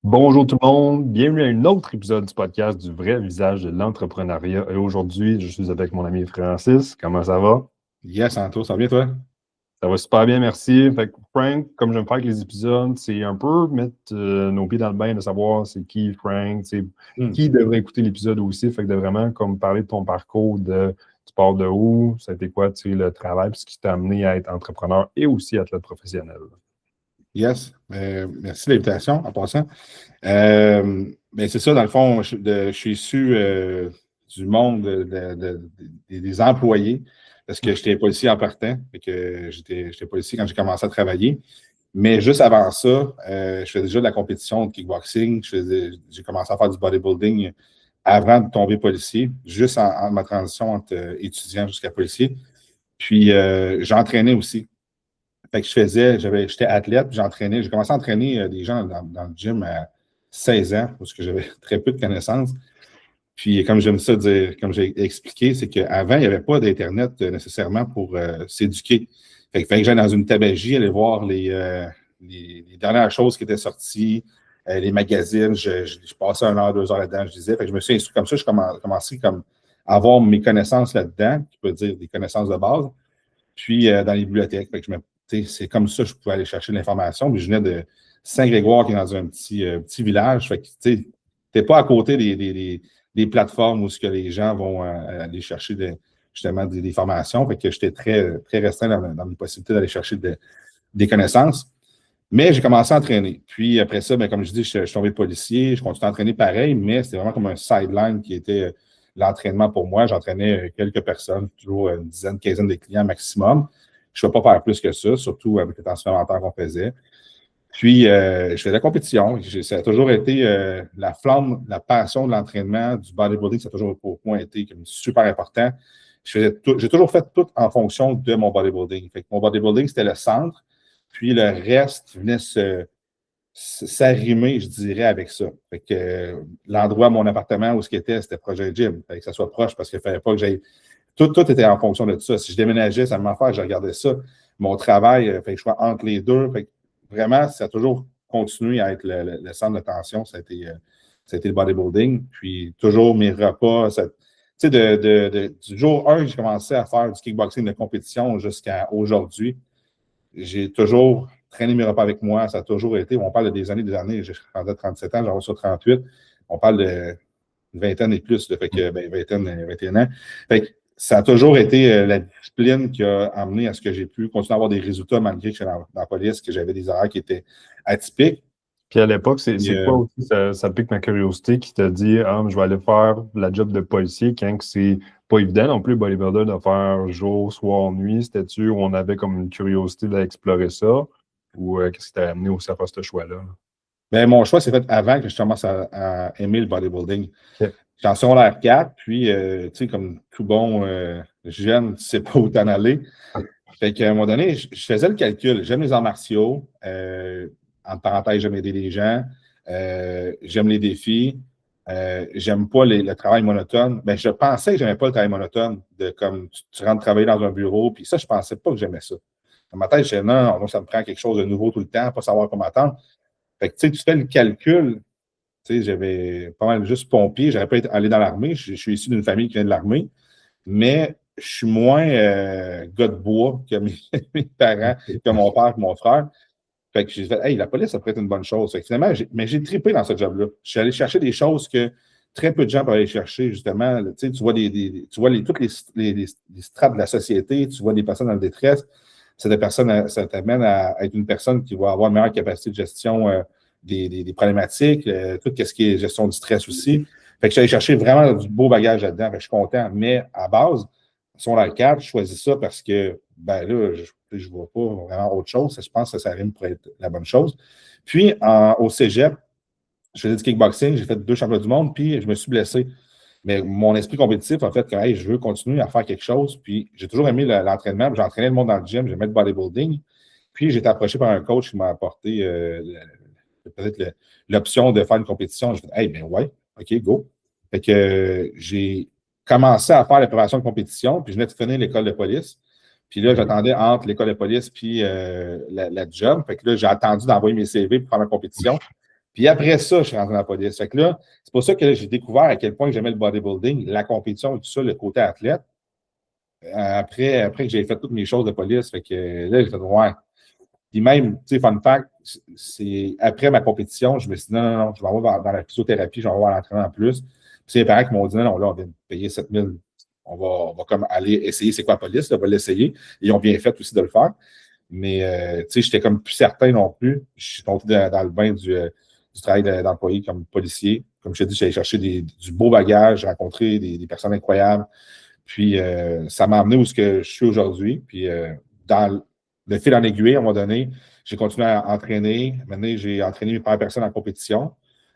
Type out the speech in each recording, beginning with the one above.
Bonjour tout le monde, bienvenue à un autre épisode du podcast du vrai visage de l'entrepreneuriat. Et aujourd'hui, je suis avec mon ami Francis. Comment ça va? Yes, Santo, ça va bien, toi? Ça va super bien, merci. Fait que Frank, comme j'aime faire avec les épisodes, c'est un peu mettre nos pieds dans le bain de savoir c'est qui Frank, c'est Hmm. qui devrait écouter l'épisode aussi. Fait que de vraiment comme parler de ton parcours, de tu pars de où, ça a été quoi, tu sais, le travail, puis ce qui t'a amené à être entrepreneur et aussi athlète professionnel. Yes, merci de l'invitation en passant. Mais c'est ça, dans le fond, je suis issu du monde des employés parce que j'étais policier en partant, et que j'étais policier quand j'ai commencé à travailler. Mais juste avant ça, je faisais déjà de la compétition de kickboxing. J'ai commencé à faire du bodybuilding avant de tomber policier, juste en ma transition entre étudiant jusqu'à policier. Puis j'entraînais aussi. Fait que j'étais athlète, puis j'entraînais. J'ai commencé à entraîner des gens dans le gym à 16 ans, parce que j'avais très peu de connaissances. Puis, comme j'aime ça dire, comme j'ai expliqué, c'est qu'avant, il n'y avait pas d'Internet nécessairement pour s'éduquer. Fait qu'il fallait que j'aille dans une tabagie, aller voir les dernières choses qui étaient sorties, les magazines. Je passais 1 heure, 2 heures là-dedans, je disais. Fait que je me suis instruit comme ça. Je commençais comme à avoir mes connaissances là-dedans, qui peut dire des connaissances de base. Puis, dans les bibliothèques. Fait que c'est comme ça que je pouvais aller chercher de l'information. Puis, je venais de Saint-Grégoire, qui est dans un petit village. Fait que, tu n'es pas à côté des plateformes où ce que les gens vont aller chercher justement des formations. Fait que j'étais très, très restreint dans mes possibilités d'aller chercher des connaissances. Mais j'ai commencé à entraîner. Puis après ça, ben, comme je dis, je suis tombé policier, je continue à entraîner pareil, mais c'était vraiment comme un sideline qui était l'entraînement pour moi. J'entraînais quelques personnes, toujours une dizaine, quinzaine de clients maximum. Je ne peux pas faire plus que ça, surtout avec les temps supplémentaires qu'on faisait. Puis, je fais de la compétition. Ça a toujours été la flamme, la passion de l'entraînement, du bodybuilding, ça a toujours pour moi été comme super important. J'ai toujours fait tout en fonction de mon bodybuilding. Fait que mon bodybuilding, c'était le centre, puis le reste venait s'arrimer, je dirais, avec ça. Fait que l'endroit, mon appartement où ce qui était, c'était projet gym. Fait que ça soit proche parce qu'il ne fallait pas que j'aille. Tout était en fonction de ça. Si je déménageais, ça me fait, je regardais ça. Mon travail, fait que je sois entre les deux. Fait que vraiment, ça a toujours continué à être le centre de tension. Ça a été le bodybuilding. Puis toujours mes repas. Tu sais, du jour 1 que j'ai commencé à faire du kickboxing de compétition jusqu'à aujourd'hui, j'ai toujours traîné mes repas avec moi. Ça a toujours été, on parle de des années, j'ai rendu à 37 ans, j'en sur 38. On parle de une vingtaine et plus, fait que, ben, vingtaine, 21 ans. Fait que ça a toujours été la discipline qui a amené à ce que j'ai pu continuer à avoir des résultats malgré que j'étais dans la police, que j'avais des horaires qui étaient atypiques. Puis à l'époque, Puis, c'est quoi aussi, ça pique ma curiosité qui t'a dit, ah, je vais aller faire la job de policier quand que c'est pas évident non plus, bodybuilder, de faire jour, soir, nuit. C'était-tu où on avait comme une curiosité d'explorer ça? Ou qu'est-ce qui t'a amené aussi à faire ce choix-là? ben, mon choix s'est fait avant que je commence à aimer le bodybuilding. OK. J'étais en secondaire 4, puis, tu sais, comme tout bon jeune, tu ne sais pas où t'en aller. Fait qu'à un moment donné, je faisais le calcul. J'aime les arts martiaux. En parenthèse, j'aime aider les gens. J'aime les défis. J'aime pas le travail monotone. Ben, je pensais que j'aimais pas le travail monotone, de comme tu rentres travailler dans un bureau, puis ça, je pensais pas que j'aimais ça. Dans ma tête, je disais non, moi, ça me prend quelque chose de nouveau tout le temps, pas savoir comment attendre. Fait que tu sais, tu fais le calcul. Tu sais, j'avais pas mal juste pompier. J'aurais pas été allé dans l'armée. Je suis issu d'une famille qui vient de l'armée, mais je suis moins gars de bois que mes parents, que mon père, que mon frère. Fait que j'ai fait, hey, la police, ça pourrait être une bonne chose. Fait que finalement, mais j'ai trippé dans ce job-là. Je suis allé chercher des choses que très peu de gens peuvent aller chercher, justement. Tu sais, tu vois, tu vois toutes les strates de la société, tu vois des personnes en détresse. Ça t'amène à être une personne qui va avoir une meilleure capacité de gestion des problématiques, tout ce qui est gestion du stress aussi. Fait que je suis allé chercher vraiment du beau bagage là-dedans. Fait que je suis content. Mais à base, sur la carte, je choisis ça parce que, ben là, je ne vois pas vraiment autre chose. Je pense que ça rime pour être la bonne chose. Puis, au cégep, je faisais du kickboxing, j'ai fait 2 championnats du monde, puis je me suis blessé. Mais mon esprit compétitif a fait que hey, je veux continuer à faire quelque chose. Puis, j'ai toujours aimé l'entraînement. J'entraînais le monde dans le gym, j'aimais le bodybuilding. Puis, j'ai été approché par un coach qui m'a apporté peut-être l'option de faire une compétition. J'ai fait, hey, ben ouais, OK, go. Fait que j'ai commencé à faire la préparation de compétition, puis je venais de finir l'école de police. Puis là, j'attendais entre l'école de police puis la job. Fait que là, j'ai attendu d'envoyer mes CV pour faire ma compétition. Puis après ça, je suis rentré dans la police. Fait que là, c'est pour ça que là, j'ai découvert à quel point j'aimais le bodybuilding, la compétition et tout ça, le côté athlète. Après que j'ai fait toutes mes choses de police, fait que là, j'ai fait ouais. Puis même, tu sais, fun fact, c'est après ma compétition, je me suis dit non, je vais aller dans la physiothérapie, je vais avoir l'entraînement en plus. Puis c'est les parents qui m'ont dit non, là, on vient de payer 7 000. On va comme aller essayer c'est quoi la police, là, on va l'essayer. Ils ont bien fait aussi de le faire. Mais, tu sais, j'étais comme plus certain non plus. Je suis tombé dans le bain du travail d'employé comme policier. Comme je t'ai dit, j'allais chercher du beau bagage, rencontrer des personnes incroyables. Puis, ça m'a amené où ce que je suis aujourd'hui. Puis, dans le fil en aiguille, à un moment donné, j'ai continué à entraîner. Maintenant, j'ai entraîné mes premières personnes en compétition.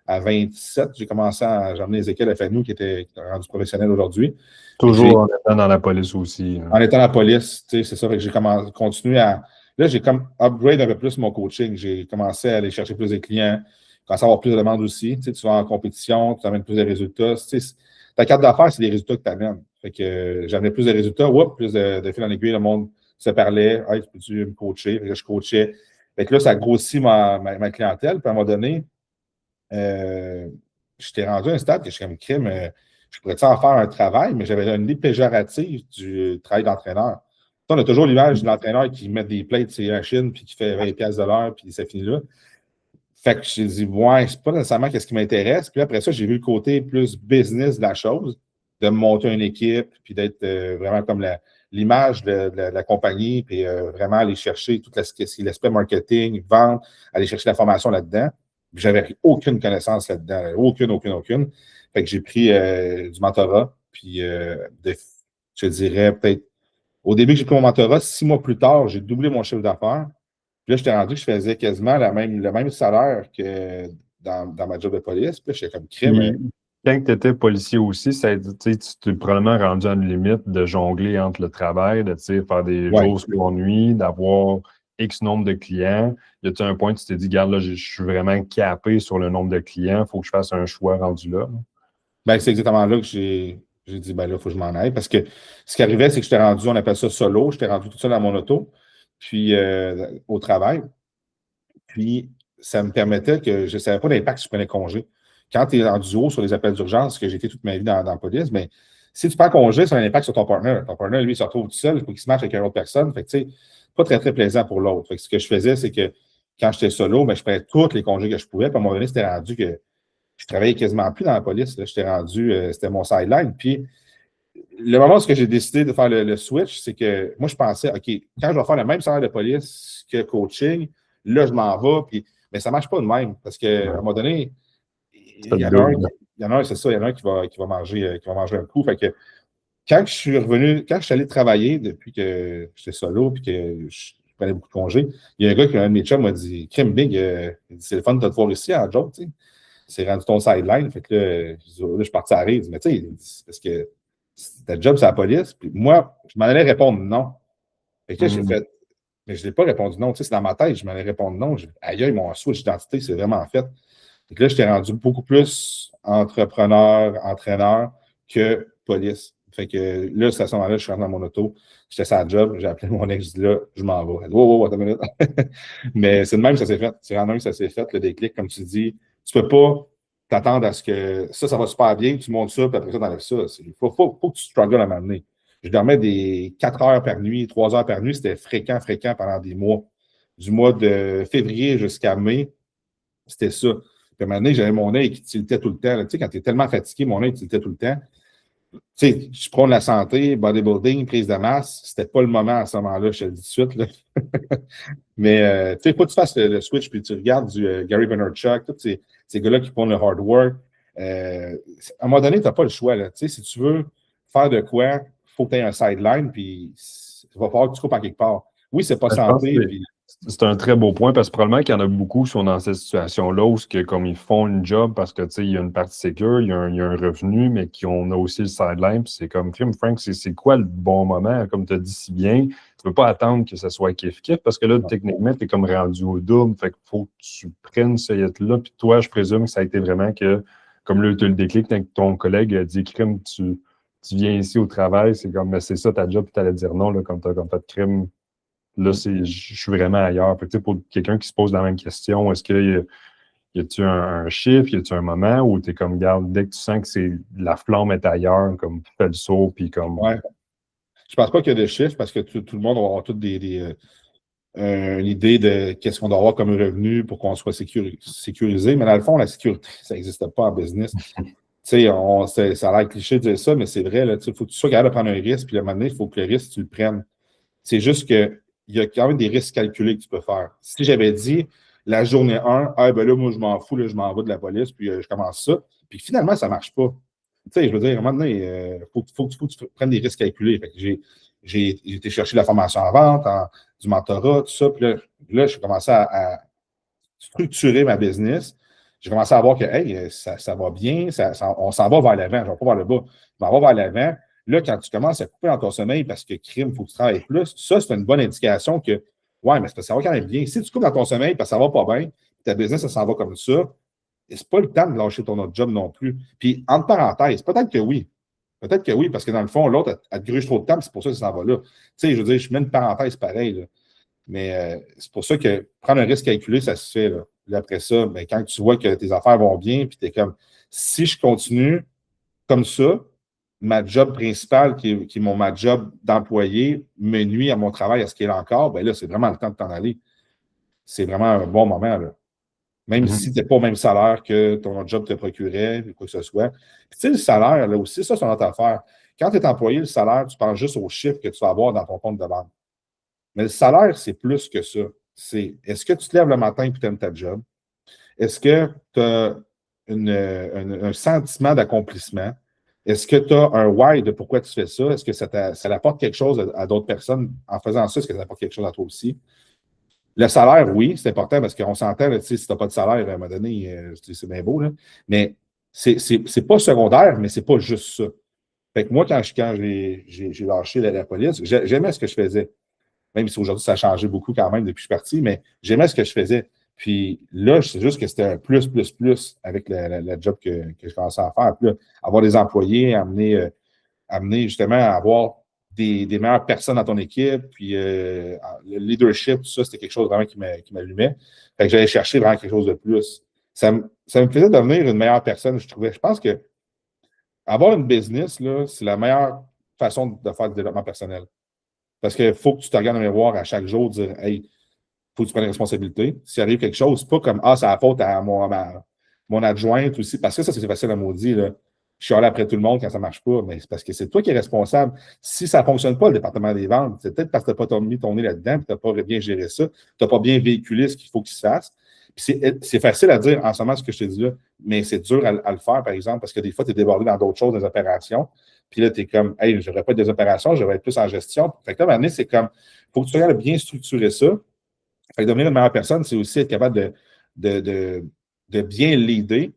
À 27, j'ai commencé à j'emmenais Ezekiel FNU qui était rendu professionnel aujourd'hui. Toujours en étant dans la police aussi. En étant à la police, tu sais, c'est ça. Fait que j'ai continué à. Là, j'ai comme upgrade un peu plus mon coaching. J'ai commencé à aller chercher plus de clients, commencé à avoir plus de demandes aussi. Tu sais, tu vas en compétition, tu amènes plus de résultats. Tu sais, ta carte d'affaires, c'est les résultats que tu amènes. Fait que j'amenais plus de résultats, plus de fil en aiguille, le monde se parlait. Hey, peux-tu me coacher? Fait que je coachais. Fait que là, ça grossit ma clientèle. Puis à un moment donné, j'étais rendu à un stade que je suis comme crime. Je pourrais en faire un travail, mais j'avais une idée péjorative du travail d'entraîneur. On a toujours l'image de l'entraîneur qui met des plates sur la Chine puis qui fait 20$ de l'heure, puis ça finit là. Fait que j'ai dit, ouais, c'est pas nécessairement ce qui m'intéresse. Puis après ça, j'ai vu le côté plus business de la chose, de monter une équipe, puis d'être vraiment comme l'image de la compagnie, puis vraiment aller chercher tout l'aspect marketing, vente, aller chercher la formation là-dedans. J'avais aucune connaissance là-dedans, aucune. Fait que j'ai pris du mentorat, puis je dirais peut-être, au début que j'ai pris mon mentorat, 6 mois plus tard, j'ai doublé mon chiffre d'affaires. Puis là, j'étais rendu que je faisais quasiment le même salaire que dans ma job de police. Puis là, j'étais comme crime. Quand tu étais policier aussi, tu t'es probablement rendu à une limite de jongler entre le travail, de faire des jours sur nuit, d'avoir X nombre de clients. Y a-t-il un point où tu t'es dit, regarde, là, je suis vraiment capé sur le nombre de clients, il faut que je fasse un choix rendu là? Ben, c'est exactement là que j'ai dit, ben là, il faut que je m'en aille. Parce que ce qui arrivait, c'est que j'étais rendu, on appelle ça solo, j'étais rendu tout seul dans mon auto, puis au travail. Puis, ça me permettait que je ne savais pas l'impact si je prenais congé. Quand tu es en duo sur les appels d'urgence, que j'ai fait toute ma vie dans la police, mais si tu prends congé, ça a un impact sur ton partner. Ton partner, lui, il se retrouve tout seul, il faut qu'il se matche avec une autre personne. Fait que, tu sais, pas très, très plaisant pour l'autre. Fait que ce que je faisais, c'est que quand j'étais solo, ben, je prenais tous les congés que je pouvais. Puis à un moment donné, c'était rendu que je travaillais quasiment plus dans la police. J'étais rendu, c'était mon sideline. Puis, le moment où j'ai décidé de faire le switch, c'est que moi, je pensais, OK, quand je vais faire le même salaire de police que coaching, là, je m'en vais. Puis, mais ça ne marche pas de même. Parce qu'à un moment donné, il y en a un, c'est ça, il y en a un qui va manger un coup. Fait que quand je suis revenu, quand je suis allé travailler depuis que j'étais solo puis que je prenais beaucoup de congés, il y a un gars qui, un de mes chums, m'a dit Crime Big, il dit, c'est le fun de te voir ici en job, tu sais. C'est rendu ton sideline. Fait que là, je suis parti à rire. Mais tu sais, parce que ta job, c'est la police. Puis moi, je m'en allais répondre non. Fait que là, j'ai fait. Mais je n'ai pas répondu non. Tu sais, c'est dans ma tête, je m'en allais répondre non. Aïe, mon switch d'identité, c'est vraiment fait. Fait que là, j'étais rendu beaucoup plus entrepreneur, entraîneur que police. Fait que là, à ce moment-là, je suis rentré dans mon auto. J'étais sur la job. J'ai appelé mon ex, je dis là, je m'en vais. Elle dit, wow, attends une minute. Mais c'est de même que ça s'est fait. C'est vraiment même que ça s'est fait, le déclic, comme tu dis. Tu ne peux pas t'attendre à ce que ça va super bien, tu montes ça, puis après ça, tu enlèves ça. Il faut que tu struggles à m'amener. Je dormais des 4 heures par nuit, 3 heures par nuit. C'était fréquent pendant des mois. Du mois de février jusqu'à mai, c'était ça. Puis à un moment donné, j'avais mon œil qui tiltait tout le temps. Tu sais, quand tu es tellement fatigué, mon œil tiltait tout le temps. Tu sais, je prends de la santé, bodybuilding, prise de masse. C'était pas le moment à ce moment-là, je te le dis tout de suite. Là. Mais, tu sais, faut que tu fasses le switch, puis tu regardes du Gary Vaynerchuk, tous ces gars-là qui font le hard work. À un moment donné, tu n'as pas le choix. Là. Tu sais, si tu veux faire de quoi, il faut que tu aies un sideline, puis il va falloir que tu coupes en quelque part. Oui, c'est pas santé. C'est un très beau point parce que probablement qu'il y en a beaucoup qui sont dans cette situation-là où comme ils font une job parce que il y a une partie sécure, il y a un revenu, mais on a aussi le sideline. Puis c'est comme Crime Frank, c'est quoi le bon moment? Comme tu as dit si bien, tu ne peux pas attendre que ça soit kiff-kiff parce que là, techniquement, tu es comme rendu au double. Fait qu'il faut que tu prennes ce hit-là. Puis toi, je présume que ça a été vraiment que, comme là, tu as le déclic, quand ton collègue a dit Crime, tu viens ici au travail, c'est comme c'est ça ta job, puis tu allais dire non, là, comme tu as fait Crime. Là, je suis vraiment ailleurs. Fait que, pour quelqu'un qui se pose la même question, est-ce qu'il Y a-tu un chiffre, y a-tu un moment où tu es comme, garde, dès que tu sens que la flamme est ailleurs, comme fais le saut, puis comme. Ouais. Je pense pas qu'il y a de chiffres parce que tout le monde va avoir toutes une idée de qu'est-ce qu'on doit avoir comme revenu pour qu'on soit sécurisé. Mais dans le fond, la sécurité, ça n'existe pas en business. Tu sais, ça a l'air cliché de dire ça, mais c'est vrai. Il faut que tu sois capable de prendre un risque, puis à un moment donné, il faut que le risque, tu le prennes. C'est juste qu'il y a quand même des risques calculés que tu peux faire. Si j'avais dit la journée 1, ah ben là, moi, je m'en fous, là, je m'en vais de la police, puis je commence ça, puis finalement, ça ne marche pas. Tu sais, je veux dire, à un moment donné, faut que tu prennes des risques calculés. Fait que j'ai été chercher de la formation en vente, du mentorat, tout ça, puis là j'ai commencé à structurer ma business. J'ai commencé à voir que hey, ça va bien, on s'en va vers l'avant, je ne vais pas vers le bas, je m'en vais vers l'avant. Là, quand tu commences à couper dans ton sommeil parce que crime, il faut que tu travailles plus, ça, c'est une bonne indication que, ouais, mais ça va quand même bien. Si tu coupes dans ton sommeil parce que ça ne va pas bien, ta business, ça s'en va comme ça, c'est pas le temps de lâcher ton autre job non plus. Puis, entre parenthèses, peut-être que oui. Peut-être que oui, parce que dans le fond, l'autre, elle te gruge trop de temps, c'est pour ça que ça s'en va là. Tu sais, je veux dire, je mets une parenthèse pareille, là. Mais c'est pour ça que prendre un risque calculé, ça se fait. Là. Puis après ça, ben, quand tu vois que tes affaires vont bien, puis tu es comme, si je continue comme ça, ma job principale, qui est ma job d'employé, me nuit à mon travail, à ce qu'il est encore, ben là, c'est vraiment le temps de t'en aller. C'est vraiment un bon moment. Là. Même si tu n'es pas au même salaire que ton autre job te procurait, ou quoi que ce soit. Puis tu sais, le salaire, là aussi, ça, c'est une autre affaire. Quand tu es employé, le salaire, tu penses juste aux chiffres que tu vas avoir dans ton compte de banque. Mais le salaire, c'est plus que ça. C'est est-ce que tu te lèves le matin et tu aimes ta job? Est-ce que tu as un sentiment d'accomplissement? Est-ce que tu as un why de pourquoi tu fais ça? Est-ce que ça apporte quelque chose à d'autres personnes en faisant ça? Est-ce que ça apporte quelque chose à toi aussi? Le salaire, oui, c'est important parce qu'on s'entend, là, si tu n'as pas de salaire, à un moment donné, c'est bien beau, là, mais c'est pas secondaire, mais c'est pas juste ça. Fait que moi, quand j'ai lâché la police, j'aimais ce que je faisais. Même si aujourd'hui, ça a changé beaucoup quand même depuis que je suis parti, mais j'aimais ce que je faisais. Puis là, c'est juste que c'était un plus avec la job que je commençais à faire. Puis là, avoir des employés, amener justement à avoir des meilleures personnes dans ton équipe, puis le leadership, tout ça, c'était quelque chose vraiment qui m'allumait. Fait que j'allais chercher vraiment quelque chose de plus. Ça me faisait devenir une meilleure personne, je trouvais. Je pense que avoir une business, là, c'est la meilleure façon de faire du développement personnel. Parce qu'il faut que tu te regardes dans le miroir à chaque jour, dire hey, il faut que tu prennes la responsabilité. S'il arrive quelque chose, c'est pas comme ah, c'est la faute à mon adjointe aussi. Parce que ça, c'est facile à maudire. Là. Je suis allé après tout le monde quand ça ne marche pas, mais c'est parce que c'est toi qui es responsable. Si ça ne fonctionne pas, le département des ventes, c'est peut-être parce que tu n'as pas mis ton nez là-dedans, tu n'as pas bien géré ça, tu n'as pas bien véhiculé ce qu'il faut qu'il se fasse. Puis c'est facile à dire en ce moment ce que je te dis là, mais c'est dur à le faire, par exemple, parce que des fois, tu es débordé dans d'autres choses, des opérations. Puis là, tu es comme, hey, je n'aurais pas des opérations, je vais être plus en gestion. Fait que là, à un moment donné, c'est comme, il faut que tu regardes bien structurer ça. Fait que devenir une meilleure personne, c'est aussi être capable de bien l'aider.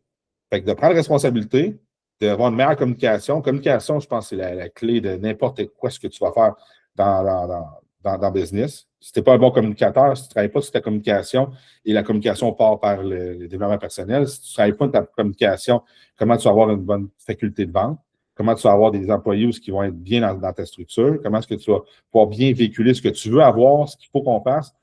Fait que de prendre responsabilité, d'avoir une meilleure communication. Communication, je pense, c'est la clé de n'importe quoi ce que tu vas faire dans le business. Si tu n'es pas un bon communicateur, si tu ne travailles pas sur ta communication et la communication part par le développement personnel, si tu ne travailles pas sur ta communication, comment tu vas avoir une bonne faculté de vente? Comment tu vas avoir des employés qui vont être bien dans ta structure? Comment est-ce que tu vas pouvoir bien véhiculer ce que tu veux avoir, ce qu'il faut qu'on fasse,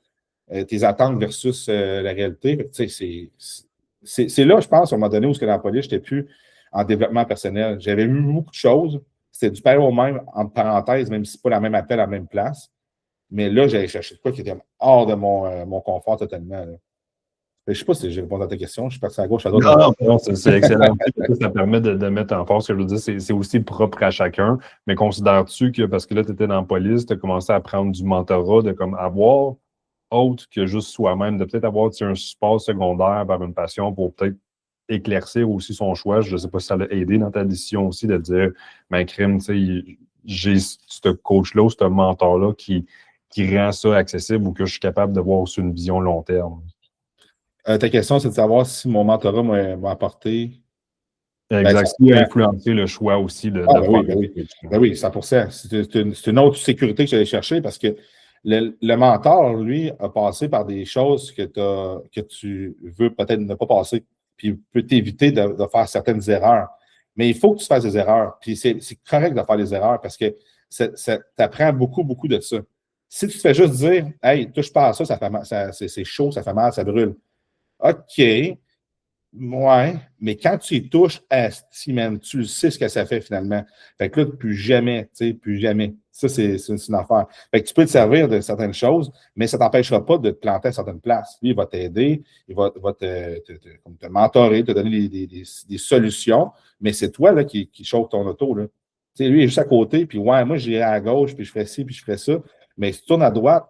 tes attentes versus la réalité? C'est là, je pense, à un moment donné où dans la police, je n'étais plus en développement personnel. J'avais eu beaucoup de choses. C'était du père au même, entre parenthèses, même si ce n'est pas la même appel à la même place. Mais là, j'allais chercher de quoi qui était hors de mon confort totalement. Là. Je ne sais pas si j'ai répondu à ta question. Je suis parti à gauche, à droite. Non, c'est excellent. Ça permet de mettre en force. Ce que je veux dire, c'est aussi propre à chacun. Mais considères-tu que, parce que là, tu étais dans la police, tu as commencé à prendre du mentorat, de comme avoir autre que juste soi-même, de peut-être avoir un support secondaire vers une passion pour peut-être éclaircir aussi son choix. Je ne sais pas si ça l'a aidé dans ta décision aussi de dire, ben, crime, tu sais, j'ai ce coach-là ou ce mentor-là qui rend ça accessible ou que je suis capable de voir aussi une vision long terme. Ta question, c'est de savoir si mon mentorat m'a apporté. Exact. Il a influencé le choix aussi de faire. Ben oui, 100%. C'est une autre sécurité que j'allais chercher parce que le mentor, lui, a passé par des choses que tu veux peut-être ne pas passer. Puis il peut t'éviter de faire certaines erreurs. Mais il faut que tu fasses des erreurs. Puis c'est correct de faire des erreurs parce que ça t'apprend beaucoup, beaucoup de ça. Si tu te fais juste dire, hey, touche pas à ça, ça fait mal, c'est chaud, ça fait mal, ça brûle. OK. Ouais, mais quand tu y touches, asti, man, tu le sais ce que ça fait finalement. Fait que là, plus jamais, tu sais, plus jamais. Ça, c'est une affaire. Fait que tu peux te servir de certaines choses, mais ça ne t'empêchera pas de te planter à certaines places. Lui, il va t'aider, il va comme te mentorer, te donner des solutions, mais c'est toi là, qui chauffe ton auto. Là. Tu sais, lui, il est juste à côté, puis ouais, moi, j'irai à gauche, puis je ferai ci, puis je ferai ça. Mais si tu tournes à droite,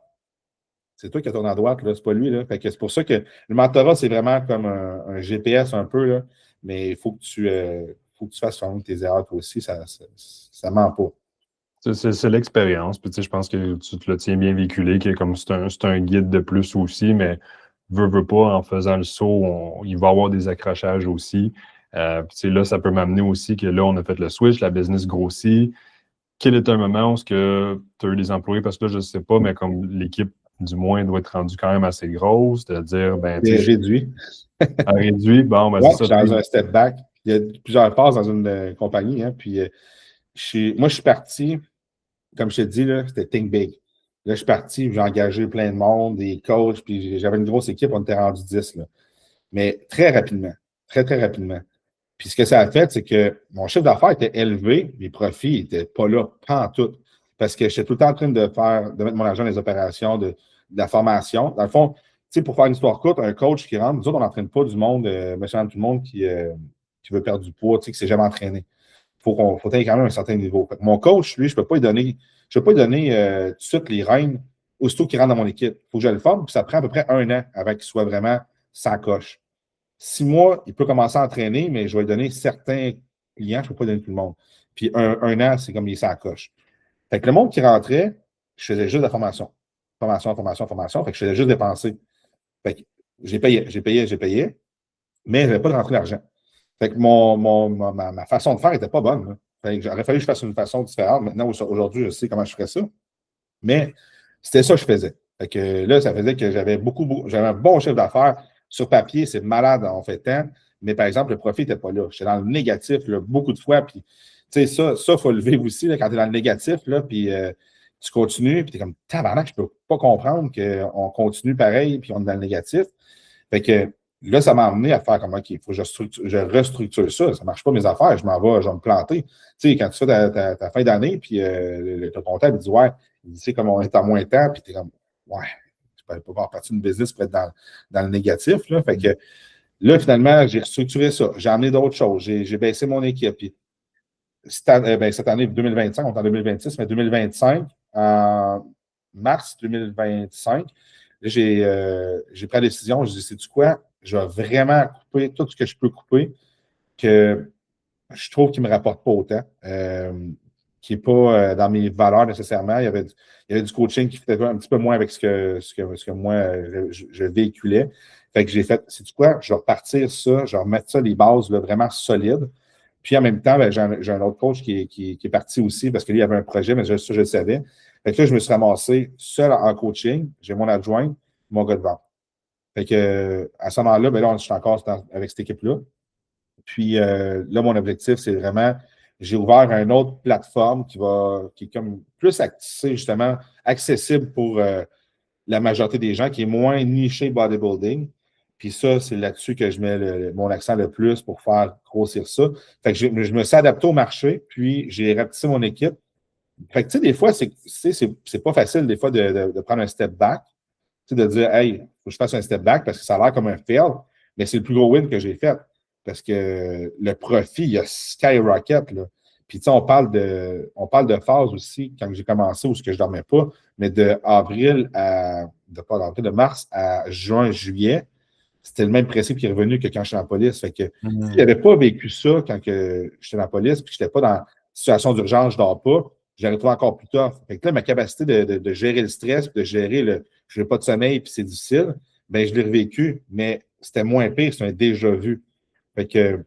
c'est toi qui tourne à droite, là, c'est pas lui. Là. Fait que c'est pour ça que le mentorat, c'est vraiment comme un GPS un peu, là. Mais il faut que tu fasses quand même tes erreurs toi aussi, ça ment pas. C'est l'expérience. Puis, tu sais, je pense que tu te le tiens bien véhiculé, que comme c'est un guide de plus aussi, mais veux pas, en faisant le saut, il va y avoir des accrochages aussi. Puis, tu sais, là, ça peut m'amener aussi que là, on a fait le switch, la business grossit. Quel est un moment où tu as eu des employés? Parce que là, je ne sais pas, mais comme l'équipe, du moins, doit être rendue quand même assez grosse, de dire, ben, tu C'est sais, réduit. à réduit, bon, ben, Ouais, c'est je ça. suis dans un step back. Il y a plusieurs phases dans une compagnie. Hein, puis, moi, je suis parti, comme je te dis, là, c'était Think Big. Là, je suis parti, j'ai engagé plein de monde, des coachs, puis j'avais une grosse équipe, on était rendu 10. Là. Mais très rapidement, très, très rapidement. Puis ce que ça a fait, c'est que mon chiffre d'affaires était élevé, mes profits n'étaient pas là, pas en tout. Parce que j'étais tout le temps en train de mettre mon argent dans les opérations, de la formation. Dans le fond, tu sais, pour faire une histoire courte, un coach qui rentre, nous autres, on n'entraîne pas du monde, monsieur, tout le monde qui veut perdre du poids, tu sais, qui ne s'est jamais entraîné. Faut atteindre quand même un certain niveau. Fait que mon coach, lui, je ne peux pas lui donner tout de suite les rênes aussitôt qu'il rentre dans mon équipe. Il faut que je le forme, puis ça prend à peu près 1 an avant qu'il soit vraiment sans coche. 6 mois, il peut commencer à entraîner, mais je vais lui donner certains clients, je ne peux pas donner tout le monde. Puis 1 an, c'est comme il s'en coche. Fait que le monde qui rentrait, je faisais juste de la formation. Formation, formation, formation. Fait que je faisais juste dépenser. Fait que j'ai payé, mais je n'avais pas de rentrée d'argent. Fait que ma façon de faire n'était pas bonne. Là. Fait que j'aurais fallu que je fasse une façon différente. Maintenant, aujourd'hui, je sais comment je ferais ça. Mais c'était ça que je faisais. Fait que là, ça faisait que j'avais un bon chiffre d'affaires. Sur papier, c'est malade, on fait tant. Mais par exemple, le profit n'était pas là. J'étais dans le négatif là, beaucoup de fois. Puis, tu sais, ça, il faut le vivre aussi là, quand tu es dans le négatif. Là, puis tu continues, puis tu es comme tabarnak, je ne peux pas comprendre qu'on continue pareil, puis on est dans le négatif. Fait que là, ça m'a amené à faire comme OK, il faut que je restructure ça. Ça ne marche pas mes affaires, je vais me planter. Tu sais, quand tu fais ta fin d'année, puis le comptable il dit ouais, il dit, c'est comme on est en moins de temps, puis tu es comme ouais, je ne peux pas partir d'une business pour être dans le négatif. Là. Fait que là, finalement, j'ai restructuré ça. J'ai amené d'autres choses. J'ai baissé mon équipe. Puis, cette année 2025, on est en 2026, mais 2025, en mars 2025, j'ai pris la décision, je dis, sais-tu quoi? Je vais vraiment couper tout ce que je peux couper que je trouve qu'il ne me rapporte pas autant, qui n'est pas dans mes valeurs nécessairement. Il y avait du coaching qui faisait un petit peu moins avec ce que moi, je véhiculais. Fait que j'ai fait, sais-tu quoi? Je vais repartir ça, je vais remettre ça, les bases là, vraiment solides. Puis en même temps, ben, j'ai un autre coach qui est parti aussi parce que lui, il avait un projet, mais ça, je le savais. Fait que là, je me suis ramassé seul en coaching. J'ai mon adjoint, mon gars de vente. Fait que à ce moment-là, ben là, je suis encore avec cette équipe-là. Puis là, mon objectif, c'est vraiment, j'ai ouvert une autre plateforme qui est comme plus axée, justement, accessible pour la majorité des gens, qui est moins niché bodybuilding. Puis ça, c'est là-dessus que je mets mon accent le plus pour faire grossir ça. Fait que je me suis adapté au marché, puis j'ai rapetissé mon équipe. Fait que, tu sais, des fois, c'est pas facile, des fois, de prendre un step back, tu sais, de dire, hey, faut que je fasse un step back parce que ça a l'air comme un fail, mais c'est le plus gros win que j'ai fait. Parce que le profit, il y a skyrocket, là. Puis, tu sais, on parle de phase aussi, quand j'ai commencé, où ce que je ne dormais pas, mais de mars à juin, juillet, c'était le même principe qui est revenu que quand je suis en police. Fait que si je n'avais pas vécu ça quand j'étais dans la police, puis que je n'étais pas dans une situation d'urgence, je ne dors pas, j'aurais trouvé encore plus tough. Fait que là, ma capacité de gérer le stress, de gérer je n'ai pas de sommeil, puis c'est difficile, bien, je l'ai revécu, mais c'était moins pire, c'est un déjà vu. Fait que,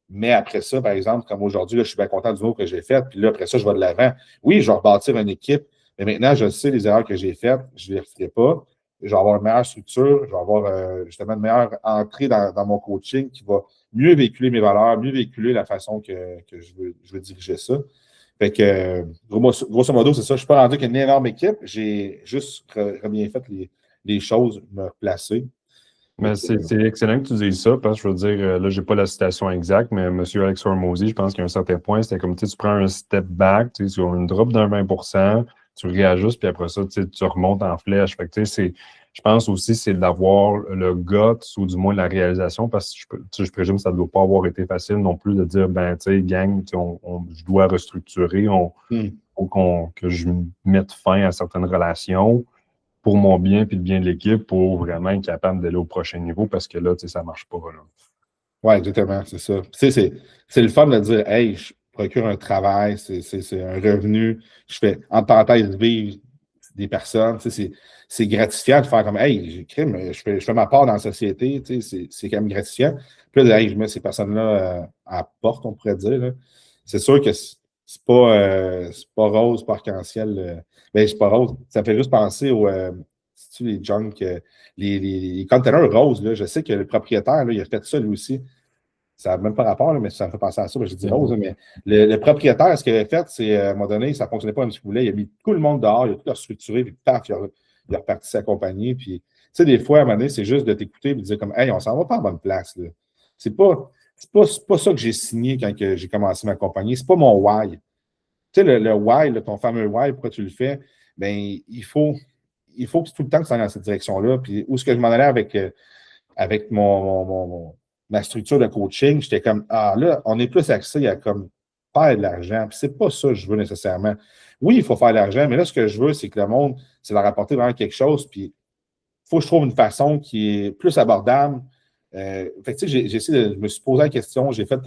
mais après ça, par exemple, comme aujourd'hui, là, je suis bien content du mot que j'ai fait, puis là, après ça, je vais de l'avant. Oui, je vais rebâtir une équipe, mais maintenant, je sais les erreurs que j'ai faites, je ne les referai pas. Je vais avoir une meilleure structure, je vais avoir justement une meilleure entrée dans mon coaching qui va mieux véhiculer mes valeurs, mieux véhiculer la façon que je veux diriger ça. Fait que, grosso modo, c'est ça. Je ne suis pas rendu qu'une énorme équipe. J'ai juste bien fait les choses, me replacer. Mais c'est excellent que tu dises ça, parce que je veux dire, là, j'ai pas la citation exacte, mais M. Alex Hormozy, je pense qu'à un certain point, c'était comme, tu sais, tu prends un step back, tu sais, sur une drop d'un 20%, tu réajustes, puis après ça, tu sais, tu remontes en flèche. Fait que, tu sais, je pense aussi, c'est d'avoir le guts, ou du moins la réalisation, parce que tu sais, je présume que ça ne doit pas avoir été facile non plus de dire, ben, tu sais, gang, tu sais, je dois restructurer, faut que je mette fin à certaines relations pour mon bien puis le bien de l'équipe pour vraiment être capable d'aller au prochain niveau parce que là, tu sais, ça ne marche pas. Là. Oui, exactement, c'est ça. Tu sais, c'est le fun de dire, hey, je procure un travail, c'est un revenu, je fais, entre parenthèses, vivre des personnes, tu sais, c'est gratifiant de faire comme, hey, je fais ma part dans la société, tu sais, c'est quand même gratifiant. Puis là, hey, je mets ces personnes-là à la porte, on pourrait dire. Là. C'est sûr que c'est pas rose, pas arc-en-ciel. Ben, c'est pas rose. Ça me fait juste penser aux les junk, les containers roses. Là. Je sais que le propriétaire, là, il a fait ça lui aussi. Ça n'a même pas rapport, là, mais ça me fait penser à ça. J'ai dit rose, là, mais le propriétaire, ce qu'il avait fait, c'est à un moment donné, ça ne fonctionnait pas comme il voulait. Il a mis tout le monde dehors, il a tout restructuré, puis paf, il a reparti sa compagnie. Puis, tu sais, des fois, à un moment donné, c'est juste de t'écouter et de dire comme, hey, on s'en va pas en bonne place. Là. C'est pas ça que j'ai signé quand j'ai commencé ma compagnie. C'est pas mon why. Tu sais, le why, là, ton fameux why, pourquoi tu le fais, bien, il faut que tout le temps que tu ailles dans cette direction-là. Puis, où est-ce que je m'en allais avec ma structure de coaching, j'étais comme, ah là, on est plus axé à comme faire de l'argent. Puis c'est pas ça que je veux nécessairement. Oui, il faut faire de l'argent, mais là, ce que je veux, c'est que le monde, c'est leur apporter vraiment quelque chose. Puis il faut que je trouve une façon qui est plus abordable. Fait que, tu sais, je me suis posé la question, j'ai fait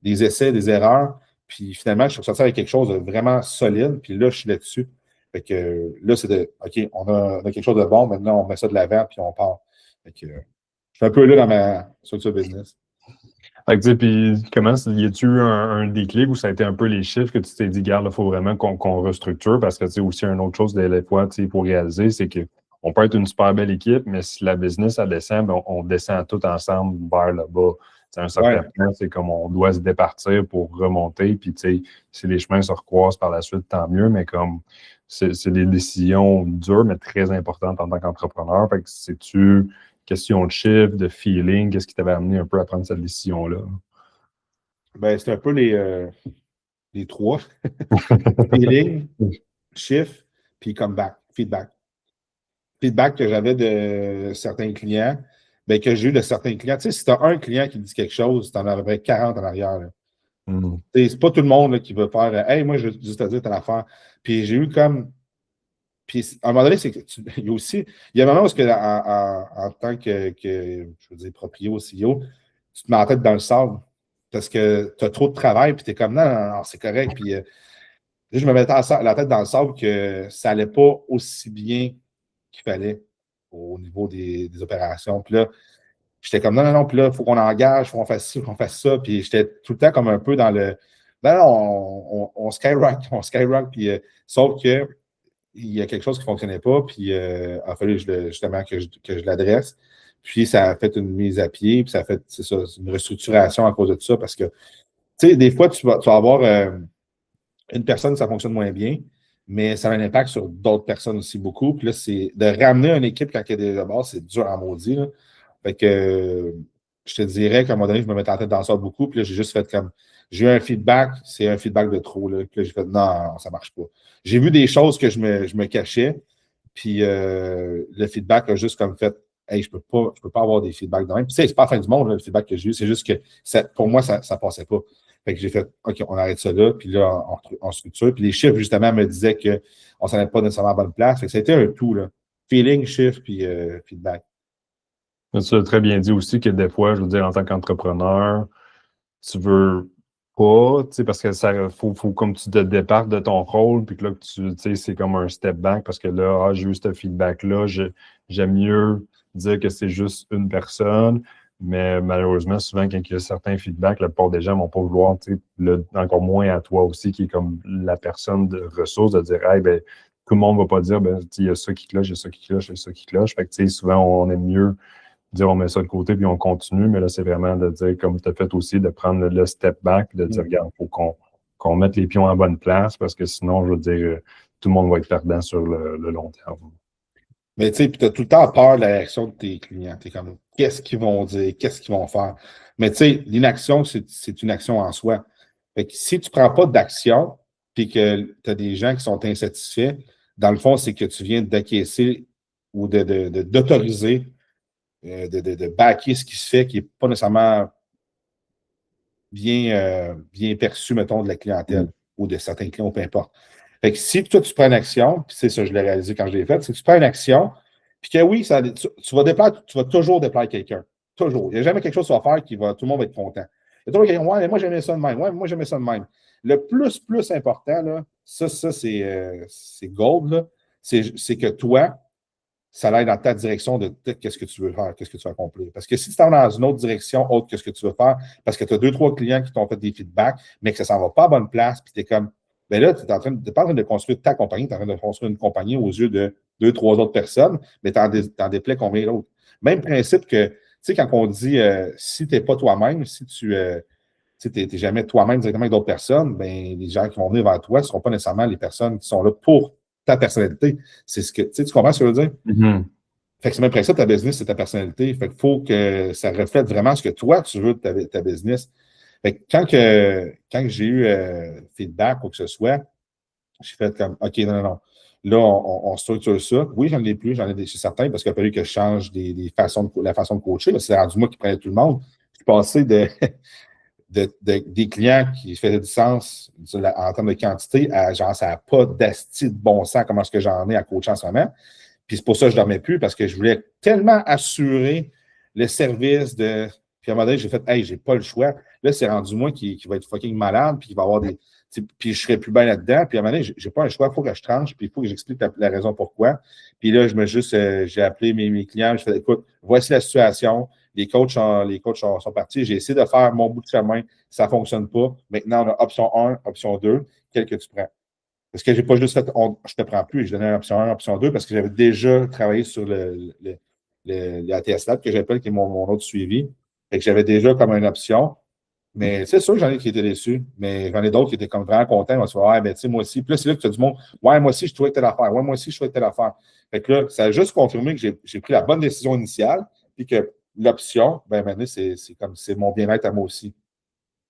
des essais, des erreurs, puis finalement, je suis sorti avec quelque chose de vraiment solide, puis là, je suis là-dessus. Fait que là, c'est de, OK, on a quelque chose de bon, maintenant, on met ça de l'avant, puis on part. Fait que, je suis un peu là dans ma structure business. Fait que, tu sais, puis comment, y a-tu eu un déclic où ça a été un peu les chiffres que tu t'es dit, garde, il faut vraiment qu'on restructure parce que, tu sais, aussi, une autre chose, des fois, tu sais, pour réaliser, c'est qu'on peut être une super belle équipe, mais si la business, elle descend, ben, on descend tout ensemble vers le bas. C'est un certain point, c'est comme on doit se départir pour remonter, puis, tu sais, si les chemins se recroisent par la suite, tant mieux, mais comme c'est des décisions dures, mais très importantes en tant qu'entrepreneur. Fait que c'est-tu question de chiffre, de feeling, qu'est-ce qui t'avait amené un peu à prendre cette décision-là? Ben, c'est un peu les trois. Feeling, chiffre, puis comeback, feedback. Feedback que j'avais de certains clients, ben, que j'ai eu de certains clients. Tu sais, si tu as un client qui dit quelque chose, tu en as à peu près 40 en arrière. Là. C'est pas tout le monde là, qui veut faire hey, moi, je veux juste te dire telle affaire. Puis j'ai eu comme. Puis à un moment donné, c'est que il y a aussi. Il y a un moment où en tant que, je veux dire, proprio, CEO, tu te mets la tête dans le sable parce que tu as trop de travail, puis tu es comme non, c'est correct. Puis je me mettais la tête dans le sable que ça n'allait pas aussi bien qu'il fallait au niveau des opérations. Puis là, j'étais comme non, puis là, il faut qu'on engage, il faut qu'on fasse ci, il faut qu'on fasse ça. Puis j'étais tout le temps comme un peu dans le non, on skyrock, puis sauf que il y a quelque chose qui ne fonctionnait pas, puis il a fallu justement que je l'adresse. Puis ça a fait une mise à pied, puis ça a fait, c'est ça, une restructuration à cause de tout ça, parce que, tu sais, des fois, tu vas avoir une personne, ça fonctionne moins bien, mais ça a un impact sur d'autres personnes aussi beaucoup. Puis là, c'est de ramener une équipe quand il y a des base, c'est dur à maudit. Là. Fait que je te dirais qu'à un moment donné, je me mettais en tête dans ça beaucoup. Puis là, j'ai juste fait comme. J'ai eu un feedback, c'est un feedback de trop. Là. Puis là, j'ai fait non, ça ne marche pas. J'ai vu des choses que je me cachais. Puis le feedback a juste comme fait hey, je peux pas avoir des feedbacks de même. Puis c'est pas la fin du monde, là, le feedback que j'ai eu. C'est juste que pour moi, ça ne passait pas. Fait que j'ai fait OK, on arrête ça là, puis là, on structure. Puis les chiffres, justement, me disaient qu'on ne s'en allait pas nécessairement à la bonne place. Fait que ça a été un tout, là. Feeling, chiffre, puis feedback. Tu as très bien dit aussi que des fois, je veux dire, en tant qu'entrepreneur, tu veux pas, tu sais, parce que ça faut comme tu te départes de ton rôle, puis que là, tu sais, c'est comme un step back parce que là, j'ai eu ce feedback-là, j'aime mieux dire que c'est juste une personne, mais malheureusement, souvent, quand il y a certains feedbacks, la plupart des gens ne vont pas vouloir, tu sais, encore moins à toi aussi, qui est comme la personne de ressources, de dire, hey, ben, tout le monde ne va pas dire, ben, il y a ça qui cloche, il y a ça qui cloche, il y a ça qui cloche. Fait que, tu sais, souvent, on aime mieux dire on met ça de côté puis on continue, mais là, c'est vraiment de dire, comme tu as fait aussi, de prendre le step back puis de dire, regarde, il faut qu'on mette les pions en bonne place parce que sinon, je veux dire, tout le monde va être perdant sur le long terme. Mais tu sais, puis tu as tout le temps peur de la réaction de tes clients. Tu es comme, qu'est-ce qu'ils vont dire? Qu'est-ce qu'ils vont faire? Mais tu sais, l'inaction, c'est une action en soi. Fait que si tu ne prends pas d'action, puis que tu as des gens qui sont insatisfaits, dans le fond, c'est que tu viens d'acquiescer ou d'autoriser, de backer ce qui se fait, qui n'est pas nécessairement bien perçu, mettons, de la clientèle ou de certains clients, peu importe. Fait que si toi, tu prends une action, puis c'est ça, je l'ai réalisé quand je l'ai fait, c'est que tu prends une action, puis que oui, tu vas déplaire, tu vas toujours déplaire quelqu'un. Toujours. Il n'y a jamais quelque chose que tu vas faire qui va, tout le monde va être content. Il y a toujours quelqu'un, ouais, mais moi j'aimais ça de même. Ouais, mais moi j'aimais ça de même. Le plus important, là, ça c'est gold, là, c'est que toi, ça aille dans ta direction de qu'est-ce que tu veux faire, qu'est-ce que tu veux accomplir. Parce que si tu t'en vas dans une autre direction autre que ce que tu veux faire, parce que tu as deux, trois clients qui t'ont fait des feedbacks, mais que ça ne s'en va pas à bonne place, puis tu es comme, ben là, tu n'es pas en train de construire ta compagnie, tu es en train de construire une compagnie aux yeux de deux, trois autres personnes, mais tu en déplais combien d'autres. Même principe que, tu sais, quand on dit, si tu n'es pas toi-même, si tu n'es jamais toi-même directement avec d'autres personnes, ben, les gens qui vont venir vers toi ne seront pas nécessairement les personnes qui sont là pour ta personnalité. C'est ce que, tu comprends ce que je veux dire? Mhm. Fait que c'est même principe, ta business, c'est ta personnalité. Fait qu'il faut que ça reflète vraiment ce que toi, tu veux de ta business. Fait que quand j'ai eu feedback ou quoi que ce soit, j'ai fait comme, OK, non, non, non. Là, on structure ça. Oui, j'en ai plus, j'en ai chez certains parce qu'il a fallu que je change la façon de coacher. C'est rendu moi qui prenais tout le monde. Je suis passé des clients qui faisaient du sens en termes de quantité à genre, ça n'a pas d'asti de bon sens comment est-ce que j'en ai à coacher en ce moment. Puis c'est pour ça que je ne dormais plus, parce que je voulais tellement assurer le service de. Puis à un moment donné, j'ai fait, hey, j'ai pas le choix. Là, c'est rendu moi qui va être fucking malade, puis qui va avoir des. Puis je serai plus bien là-dedans. Puis à un moment donné, j'ai pas un choix, il faut que je tranche, puis il faut que j'explique la raison pourquoi. Puis là, j'ai appelé mes clients, je fais, écoute, voici la situation. Les coachs sont partis. J'ai essayé de faire mon bout de chemin. Ça ne fonctionne pas. Maintenant, on a option 1, option 2. Quel que tu prends? Parce que je n'ai pas juste fait je ne te prends plus, je donnais option 1, option 2, parce que j'avais déjà travaillé sur l'ATS Lab que j'appelle, qui est mon autre suivi. Et que j'avais déjà comme une option. Mais c'est sûr que j'en ai qui étaient déçus. Mais j'en ai d'autres qui étaient comme vraiment contents. Ils vont se dire, ouais, ben, tu sais, moi aussi. Puis là, c'est là que tu as du monde. Ouais, moi aussi, je trouvais telle affaire. Ouais, moi aussi, je trouvais telle affaire. Fait que là, ça a juste confirmé que j'ai pris la bonne décision initiale. Puis que l'option, ben, maintenant, c'est mon bien-être à moi aussi.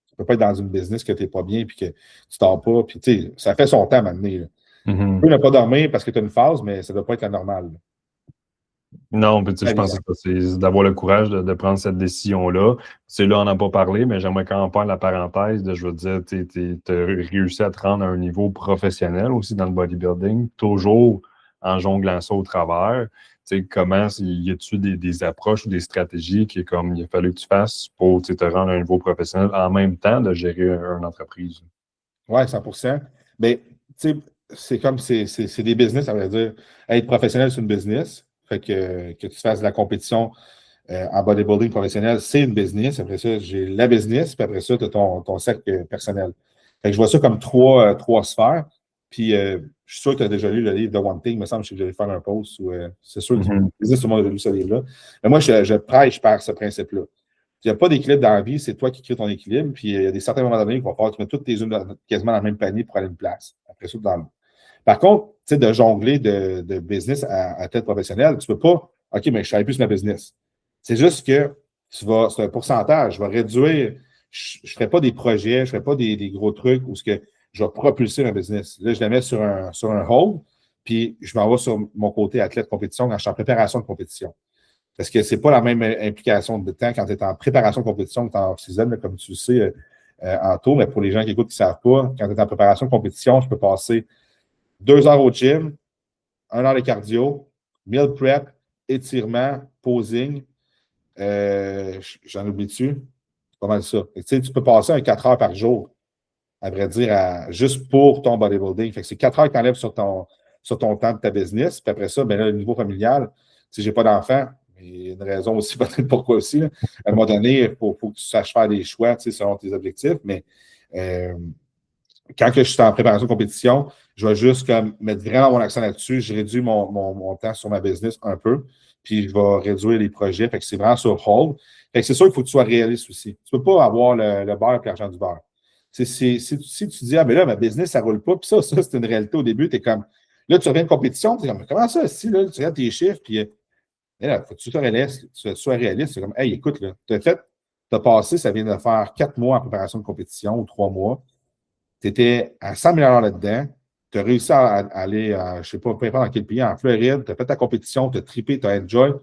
Tu ne peux pas être dans une business que tu n'es pas bien puis que tu ne dors pas. Puis, tu sais, ça fait son temps maintenant. Tu Mhm. peux ne pas dormir parce que tu as une phase, mais ça ne doit pas être la normale. Non, puis tu sais, je Très pense bien. que c'est d'avoir le courage de prendre cette décision-là. C'est là, on n'a pas parlé, mais j'aimerais quand même faire la parenthèse de, je veux dire, tu as réussi à te rendre à un niveau professionnel aussi dans le bodybuilding, toujours en jonglant ça au travers. Tu sais, comment, y a-tu des approches ou des stratégies qui, comme il a fallu que tu fasses pour tu sais, te rendre à un niveau professionnel en même temps de gérer une entreprise? Oui, 100%. Mais, tu sais, c'est comme, c'est des business, ça veut dire, être professionnel, c'est une business. Fait que tu fasses de la compétition en bodybuilding professionnel, c'est une business. Après ça, j'ai la business, puis après ça, tu as ton cercle personnel. Fait que je vois ça comme trois sphères. Puis, je suis sûr que tu as déjà lu le livre The One Thing. Il me semble que j'allais faire un post. C'est sûr que Mhm. tout le monde a lu ce livre-là. Mais moi, je prêche par ce principe-là. Il n'y a pas d'équilibre dans la vie, c'est toi qui crée ton équilibre. Puis, il y a des certains moments donnés qu'il va falloir que tu mettes toutes tes unes quasiment dans le même panier pour aller une place. Après ça, dans le. Par contre, tu sais, de jongler de business à tête professionnelle, tu ne peux pas, OK, mais je ne travaille plus sur ma business. C'est juste que c'est un pourcentage. Je vais réduire, je ne ferai pas des projets, je ne ferai pas des gros trucs où ce que je vais propulser ma business. Là, je la mets sur un hold, puis je m'en vais sur mon côté athlète compétition quand je suis en préparation de compétition. Parce que ce n'est pas la même implication de temps quand tu es en préparation de compétition que tu es en off-season, comme tu le sais, en tour. Mais pour les gens qui écoutent qui ne savent pas, quand tu es en préparation de compétition, je peux passer 2 heures au gym, 1 heure de cardio, meal prep, étirement, posing. J'en oublie-tu? C'est pas mal ça. Tu peux passer 4 heures par jour, à vrai dire, juste pour ton bodybuilding. Fait que c'est 4 heures que tu enlèves sur ton temps de ta business. Puis après ça, ben là, le niveau familial, si je n'ai pas d'enfant, il y a une raison aussi, peut-être pourquoi aussi. Là. À un moment donné, il faut que tu saches faire des choix selon tes objectifs. Mais euh, quand je suis en préparation de compétition, je vais juste comme, mettre vraiment mon accent là-dessus. Je réduis mon temps sur ma business un peu, puis je vais réduire les projets. Fait que c'est vraiment sur hold. Fait que c'est sûr qu'il faut que tu sois réaliste aussi. Tu ne peux pas avoir le beurre et l'argent du beurre. Si tu dis, ah, mais là, ma business, ça ne roule pas, puis ça, c'est une réalité au début, tu es comme, Là, tu reviens de compétition, tu es comme, comment ça, si, là, tu regardes tes chiffres, puis là, faut que tu sois réaliste. C'est comme, hey, écoute, là, tu as passé, ça vient de faire 4 mois en préparation de compétition ou 3 mois. Tu étais à 100 000 là-dedans. Tu as réussi à aller, je ne sais pas, peu importe dans quel pays, en Floride, tu as fait ta compétition, tu as trippé, tu as enjoy.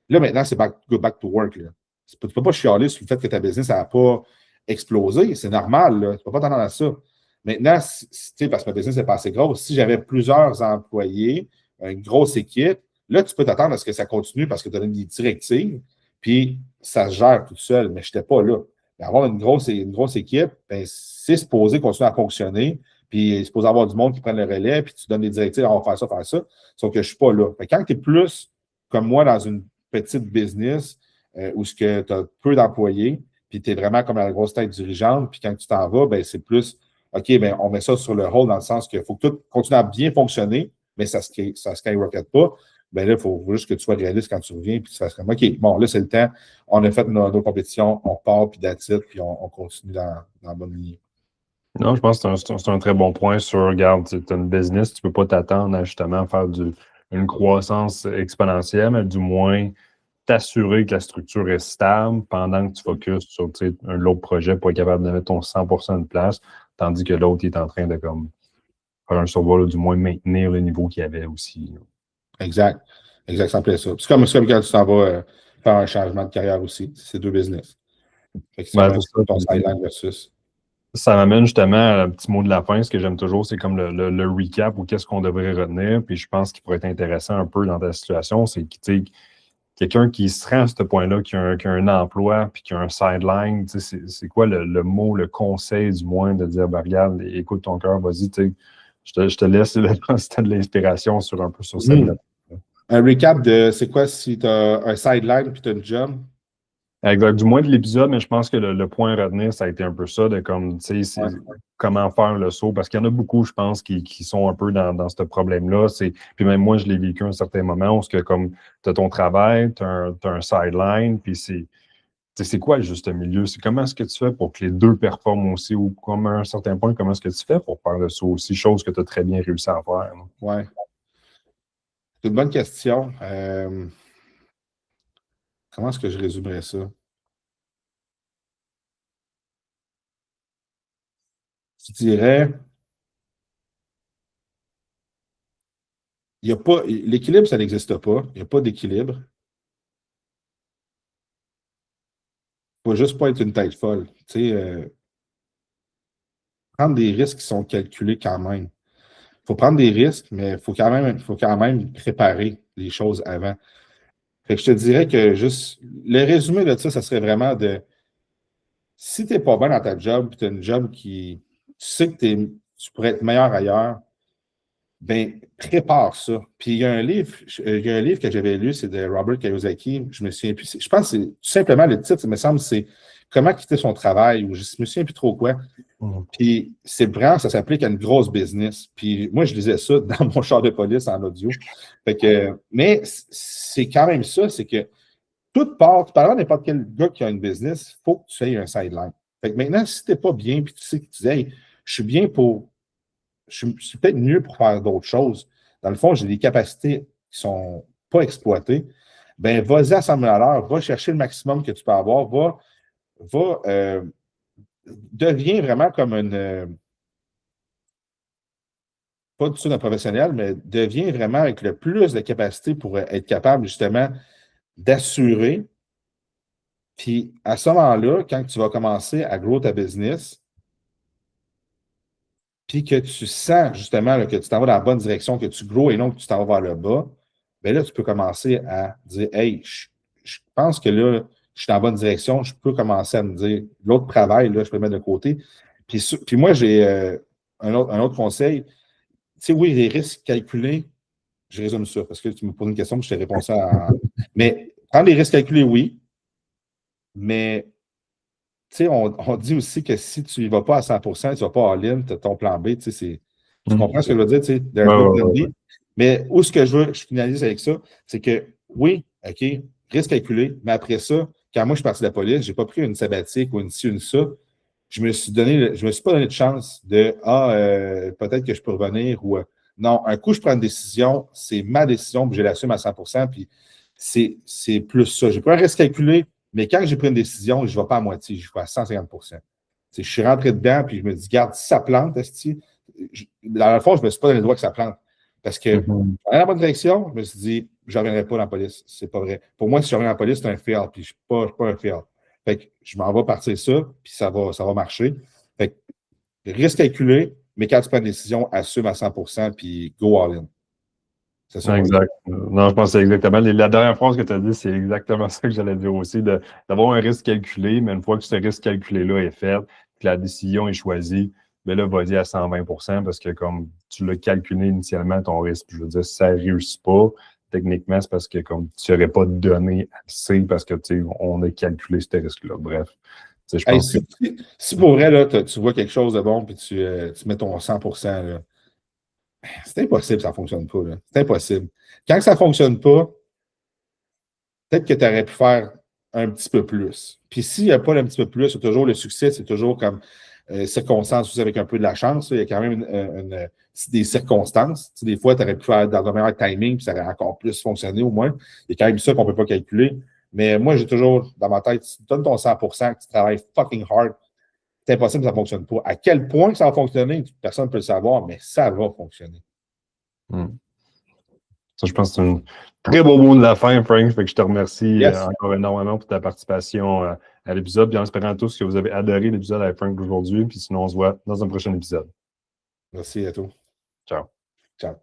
Là, maintenant, c'est go back to work. Là. Tu ne peux pas chialer sur le fait que ta business n'a pas explosé. C'est normal. Là. Tu ne peux pas t'attendre à ça. Maintenant, parce que ma business n'est pas assez grosse, si j'avais plusieurs employés, une grosse équipe, là, tu peux t'attendre à ce que ça continue parce que tu as des directives, puis ça se gère tout seul, mais je n'étais pas là. Mais avoir une grosse équipe, ben, c'est supposé continuer à fonctionner, puis il est supposé avoir du monde qui prenne le relais, puis tu donnes des directives, on va faire ça, sauf que je ne suis pas là. Fait que quand tu es plus comme moi dans une petite business où tu as peu d'employés, puis tu es vraiment comme la grosse tête dirigeante, puis quand tu t'en vas, ben, c'est plus OK, ben, on met ça sur le rôle dans le sens qu'il faut que tout continue à bien fonctionner, mais ça ne skyrocket pas. Ben là, il faut juste que tu sois réaliste quand tu reviens, puis tu fasses comme OK, bon, là, c'est le temps, on a fait nos compétitions, on part, puis that's it, puis on continue dans la bonne ligne. Non, je pense que c'est un très bon point sur, regarde, tu as une business, tu ne peux pas t'attendre à justement faire une croissance exponentielle, mais du moins t'assurer que la structure est stable pendant que tu focuses sur un autre projet pour être capable de mettre ton 100% de place, tandis que l'autre est en train de comme, faire un survol, du moins maintenir le niveau qu'il y avait aussi. Exact. Exact, ça me plaît ça. C'est comme quand tu t'en vas faire un changement de carrière aussi. C'est 2 business. Fait que c'est Ben, vraiment c'est ça. ton sideline versus. Ça m'amène justement à un petit mot de la fin. Ce que j'aime toujours, c'est comme le recap ou qu'est-ce qu'on devrait retenir. Puis je pense qu'il pourrait être intéressant un peu dans ta situation, c'est que quelqu'un qui se rend à ce point-là, qui a un emploi puis qui a un sideline, c'est quoi le mot, le conseil du moins de dire, ben, regarde, écoute ton cœur, vas-y, je te laisse si tu as de l'inspiration sur un peu sur celle-là. Un recap de c'est quoi si tu as un sideline puis tu as une job? Exact, du moins de l'épisode, mais je pense que le point à retenir, ça a été un peu ça, de comme, tu sais, comment faire le saut, parce qu'il y en a beaucoup, je pense, qui sont un peu dans ce problème-là. Puis même moi, je l'ai vécu à un certain moment où comme tu as ton travail, tu as un sideline, puis c'est quoi le juste milieu? C'est comment est-ce que tu fais pour que les deux performent aussi, ou comme à un certain point, comment est-ce que tu fais pour faire le saut aussi, chose que tu as très bien réussi à faire? Oui. C'est une bonne question. Comment est-ce que je résumerais ça? Je dirais, il y a pas, l'équilibre, ça n'existe pas. Il n'y a pas d'équilibre. Il ne faut juste pas être une tête folle. Tu sais, prendre des risques qui sont calculés quand même. Il faut prendre des risques, mais il faut quand même préparer les choses avant. Fait que je te dirais que juste le résumé de ça, ça serait vraiment de si tu n'es pas bon dans ta job, tu as une job qui tu sais que tu pourrais être meilleur ailleurs, ben prépare ça. Puis il y a un livre que j'avais lu, c'est de Robert Kiyosaki. Je me souviens plus. Je pense que c'est tout simplement le titre, il me semble, c'est Comment quitter son travail, ou je me souviens plus trop quoi. Puis c'est vraiment, ça s'applique à une grosse business. Puis moi, je lisais ça dans mon char de police en audio. Fait que, mais c'est quand même ça, c'est que toute part, tu parles à n'importe quel gars qui a une business, il faut que tu aies un sideline. Fait que maintenant, si tu n'es pas bien, puis tu sais que tu dis, hey, je suis bien pour. Je suis peut-être mieux pour faire d'autres choses. Dans le fond, j'ai des capacités qui ne sont pas exploitées. Ben, vas-y à 100 000 à l'heure, va chercher le maximum que tu peux avoir, deviens vraiment comme pas du tout un professionnel, mais deviens vraiment avec le plus de capacités pour être capable justement d'assurer. Puis à ce moment-là, quand tu vas commencer à grow ta business, puis que tu sens justement là, que tu t'en vas dans la bonne direction, que tu grow et non que tu t'en vas vers le bas, bien là, tu peux commencer à dire, hey, je pense que là, je suis dans la bonne direction, je peux commencer à me dire, l'autre travail, là, je peux le mettre de côté. Puis moi, j'ai un autre conseil. Tu sais, oui, les risques calculés, je résume ça, parce que tu me poses une question, je te réponds ça. Mais prendre les risques calculés, oui, mais tu sais, on dit aussi que si tu n'y vas pas à 100%, tu ne vas pas all-in, tu as ton plan B, tu sais, tu comprends ce que je veux dire, tu sais, there's no plan B. Mais où ce que je finalise avec ça, c'est que oui, OK, risque calculé, mais après ça, quand moi je suis parti de la police, je n'ai pas pris une sabbatique ou une ci, une ça. Je me suis pas donné de chance de peut-être que je peux revenir ou Non, un coup, je prends une décision, c'est ma décision, puis je l'assume à 100%, puis c'est plus ça. J'ai pas un risque calculé, mais quand j'ai pris une décision, je ne vais pas à moitié, je vais à 150%. Je suis rentré dedans, puis je me dis, garde, si ça plante, dans le fond, je ne me suis pas donné le droit que ça plante. Parce que, dans la bonne direction, je me suis dit, je ne reviendrai pas dans la police. C'est pas vrai. Pour moi, si je reviens dans la police, c'est un fail, puis je ne suis pas un fail. Fait que je m'en vais partir ça, puis ça va marcher. Fait que, risque calculé, mais quand tu prends une décision, assume à 100%, puis go all in. C'est ça. Exact. Non, je pense que c'est exactement. La dernière phrase que tu as dit, c'est exactement ça que j'allais dire aussi, d'avoir un risque calculé, mais une fois que ce risque calculé-là est fait, que la décision est choisie, bien là, vas-y à 120% parce que comme tu l'as calculé initialement, ton risque, je veux dire, si ça ne réussit pas, techniquement, c'est parce que comme tu n'aurais pas donné assez parce que tu sais, on a calculé ce risque-là. Bref. Je pense que... si pour vrai, là, tu vois quelque chose de bon puis tu mets ton 100%, là, c'est impossible que ça ne fonctionne pas. C'est impossible. Quand ça ne fonctionne pas, peut-être que tu aurais pu faire un petit peu plus. Puis s'il n'y a pas un petit peu plus, c'est toujours le succès, c'est toujours comme circonstances aussi avec un peu de la chance. Il y a quand même des circonstances. Tu sais, des fois, tu aurais pu faire dans un meilleur timing, puis ça aurait encore plus fonctionné au moins. Il y a quand même ça qu'on ne peut pas calculer. Mais moi, j'ai toujours dans ma tête, si tu donnes ton 100%, que tu travailles fucking hard, c'est impossible que ça ne fonctionne pas. À quel point ça va fonctionner, personne ne peut le savoir, mais ça va fonctionner. Ça, je pense que c'est un très beau mot de la fin, Frank. Fait que je te remercie encore énormément pour ta participation à l'épisode. Puis en espérant tous que vous avez adoré l'épisode avec Frank aujourd'hui. Puis sinon, on se voit dans un prochain épisode. Merci à toi. Ciao. Ciao.